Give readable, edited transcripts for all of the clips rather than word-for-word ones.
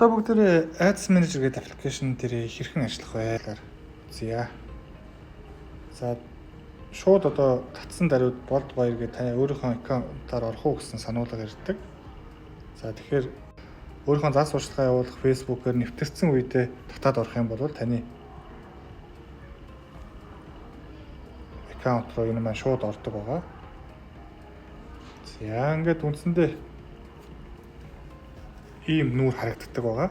одоо бүгдээ Ads Manager гэдэг аппликейшн дээр хэрхэн ажиллах вэ гэхээр зя. За шууд одоо татсан даруйд болд баяр гэдэг таны өөрийнхөө аккаунтаар орох уу гэсэн сануулга ирдэг. За тэгэхээр өөрийнхөө зан сурталчилгаа явуулах Facebook-оор нэвтэрсэн үедээ татаад орох юм бол таны аккаунт руу энэ маань шууд ордог байгаа. За ингээд үндсэндээ ийм нүүр харагддаг байгаа.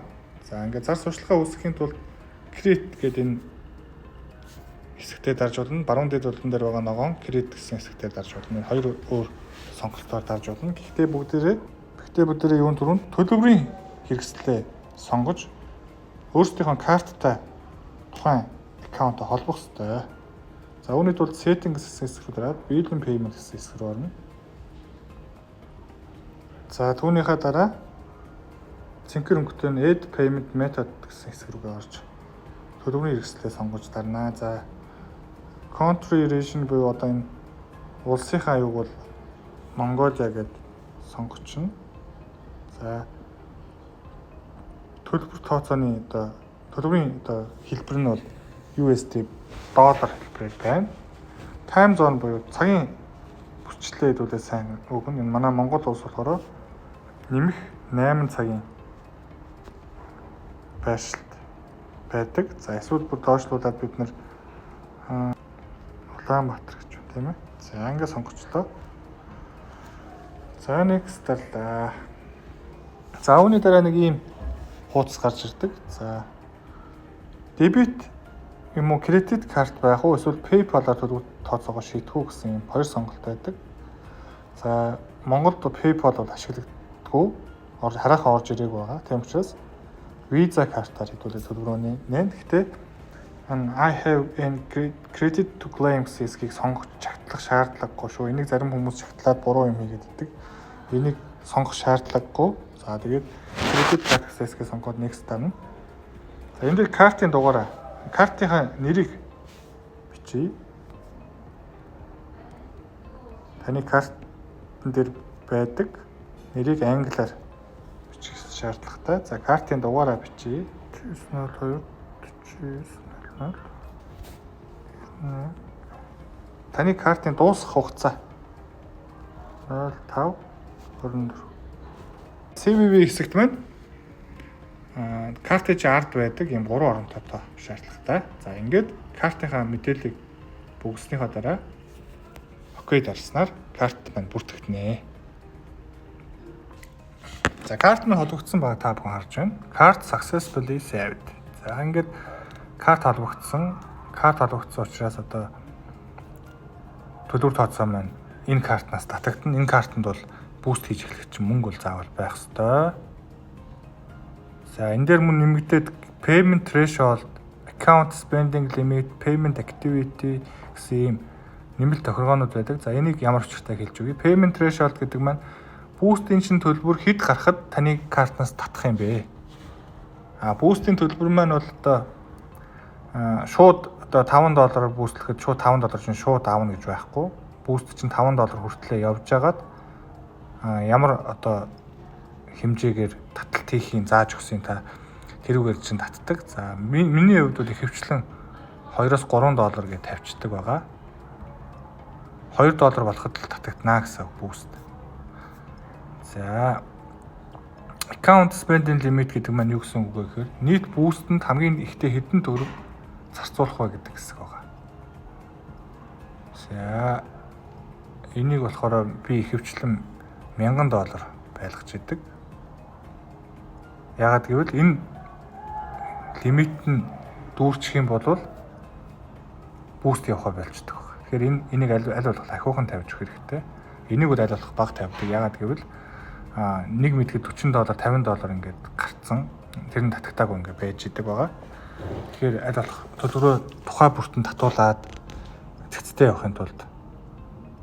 За ингээд зар сурталчилгаа үүсгэхийн тулд create гэдэг энэ хэсэгтээ дарж болно. Баруун дэд улдан дээр байгаа ногоон create гэсэн хэсэгтээ дарж болно. Хоёр өөр сонголтоор дарж болно. Гэхдээ бүгдээрээ юун түрүүнд төлбөрийн хэрэгслээ сонгож өөрсдийнхөө карттай тухайн аккаунтаа холбох ёстой. За үүний тулд setting гэсэн хэсэг рүү дараад bill and payment гэсэн хэсэг рүү орно. За түүнийхээ дараа цэнхэр өнгөтэй нь add payment method гэсэн хэсэг рүүгээ орж төлбөрийн хэрэгслээ сонгож дарнаа. За country region буюу одоо энэ улсынхаа аюуг бол Монголиа гэдээ сонгочихно. За төлбөрийн хэлбэр нь бол USD доллар хэлбэрээр байна. Time zone буюу цагийн бүчлээ хэдүүлээ сайн өгнө. Энэ манай Монгол улс болохоор нэмэх 8 цагийн байршилд байдаг. За эсвэл бүр доошлуулад бид нэр Улаанбаатар гэж байна тийм ээ. За ингээд сонгочлоо. За next дарлаа. За үүний дараа нэг ийм хуудас гарч ирдэг. За дебет юм уу кредит карт байх уу эсвэл PayPal-аар төлбөр тооцоогоо шийдэх үү гэсэн юм хоёр сонголт байдаг. За Монголд PayPal бол ашиглагддаггүй. Хараахан орж ирээгүй байгаа. Тийм учраас Visa картаар хэдүүлээ төлбөрөө нээн. Гэхдээ I have any credit to claim хэсгийг сонгож чагтлах шаардлагагүй шүү. Энийг зарим хүмүүс чагтлаад буруу юм хийгээд идэг. Энийг сонгох шаардлагагүй. За тэгээд credit card хэсгийг сонгоод next дарна. За энэ дээр картын дугаараа картынхаа нэрийг бичиж таны картн дээр байдаг нэрийг англиар бичих шаардлагатай. За картын дугаараа бичиж 902 49 таны картын дуусах хугацаа 05 24 CVV хэсэгт маань картын чи ард байдаг юм 3 оронтой шаардлагатай. За ингээд картынхаа мэдээллийг бүгснийхаа дараа окей дарснаар карт маань бүртгэгдэнэ. За карт маань холбогдсон баг та бүхэн харж байна. Card successfully saved. За ингээд карт холбогдсон учраас одоо төлбөр тооцоо маань энэ картнаас татагдана. Энэ картанд бол буст хийж эхлэх чинь мөнгө бол заавал байх ёстой. За энэ дээр мөн нэмэгдээд payment threshold, account spending limit, payment activity гэсэн ийм нэмэлт тохиргоонууд байдаг. За энийг ямар учиртай хэлж өгье. Payment threshold гэдэг маань бустын чинь төлбөр хэд гарахад таны картнаас татах юм бэ? Бустын төлбөр маань бол одоо шууд одоо $5 бустлэхэд шууд $5 чинь шууд аавна гэж байхгүй. Буст чинь $5 хүртлээр явж хагаад ямар одоо хэмжээгээр таталт хийхин зааж өгсөн та тэрүүгээр чинь татдаг. За миний хувьд бол ихэвчлэн $2-3 гэж тавьчихдаг байгаа. $2 болоход л татагдана гэсэн буст. За account spending limit гэдэг маань юу гэсэн үг вэ гэхээр нийт бустэнд хамгийн ихтэй хэдэн төгрөг зарцуулах вэ гэдэг хэсэг байгаа. За энийг болохоор би ихэвчлэн $1000 байлгаж идэг. Яагаад гэвэл энэ лимит нь дүүрчих юм бол буст явахаа болждаг байна. Тэгэхээр энийг аль болох ахиухан тавьж өгөх хэрэгтэй. Энийг бол аль болох бага тавьдаг. Яагаад гэвэл нэг мэдэхэд $40 $50 ингээд гарцсан. Тэр нь татагтаагүй ингээд байж идэг байгаа. Тэгэхээр аль болох төлбөрөө тухай бүртэн татуулаад цэцтэй явахын тулд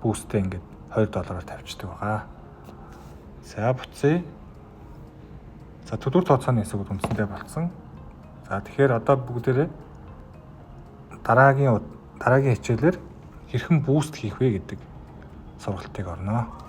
бустээ ингээд $2 тавьчихдаг байгаа. За буцъя. За төлбөр тооцооны хэсгүүд үндсэндээ болцсон. За тэгэхээр одоо бүгдээрээ дараагийн хичээлээр хэрхэн буст хийх вэ гэдэг сургалтыг орно.